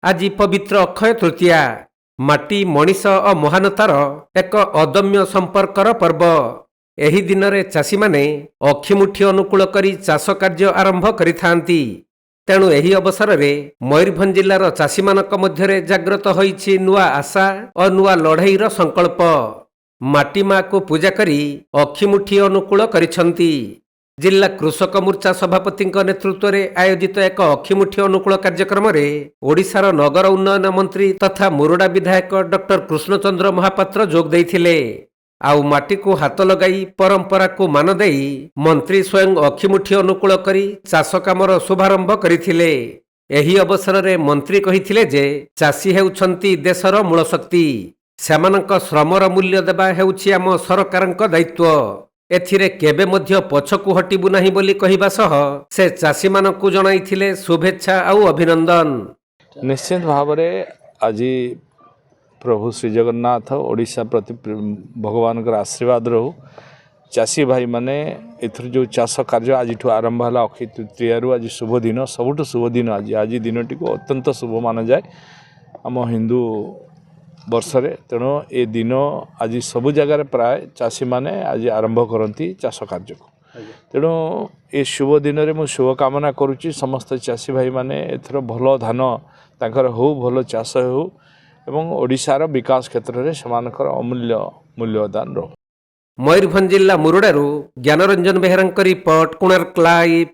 आज पवित्र अक्षय तृतीया माटी मनीष और महानतार एक अदम्य संपर्कर पर्व। एही दिन रे चाषी माने अखिमुठी अनुकूल करी चाष कार्य आरंभ करिथांती। तेणु एही अवसर रे मयूरभंज जिल्लार चाषी मानक मध्यरे जागृत होईछि नुआ आशा और नुआ लड़ाईर संकल्प। माटी माँ को पूजा करी अखिमुठी अनुकूल करिछंती। जिला कृषक मोर्चा सभापति नेतृत्व में आयोजित एक अखिमुठी अनुकूल कार्यक्रम में ओडिशार नगर उन्नयन मंत्री तथा मुरुडा विधायक डॉक्टर कृष्णचंद्र महापात्र जोग देइथिले। आउ माटी को हाथ लगाई परंपरा को मान देई मंत्री स्वयं अखिमुठी अनुकूल करी चाष कामर शुभारंभ करिथिले। एही अवसर में मंत्री कहिथिले जे चाषी हेउछंती देशर मूल शक्ति। सेमानक श्रमर मूल्य देबा हेउछि आम सरकारक दायित्व। एथिरे केबे मध्य पछकु हटिबु नाही बोली कहिबा सह से चाषी मानकु जणाइथिले शुभेच्छा आउ अभिनंदन। निश्चित भाव में आज प्रभु श्री जगन्नाथ ओडिशा प्रति भगवान का आशीर्वाद रहू। चाषी भाई माने एथर जो चाष कार्य आज आरंभ है अक्षय तृतीया आज शुभ दिन सबुठ शुभ दिन। आज दिन टी अत्यंत शुभ मान जाए आम हिंदू वर्षरे। तेणु ए दिन आज सबु जगार प्राय चाषी माने आज आरंभ करती चाष कार्य को। तेणु ए शुभ दिन में मुझे शुभकामना करुच्ची समस्त चाषी भाई माने एथर भल धान तांकर हो भल चाष हो एवं ओडिशार विकास क्षेत्र में सेमानकर अमूल्य मूल्यदान रहो। मयूरभंज जिला मुरुडारू ज्ञानरंजन बेहेरांक रिपोर्ट कोणार्क लाइव।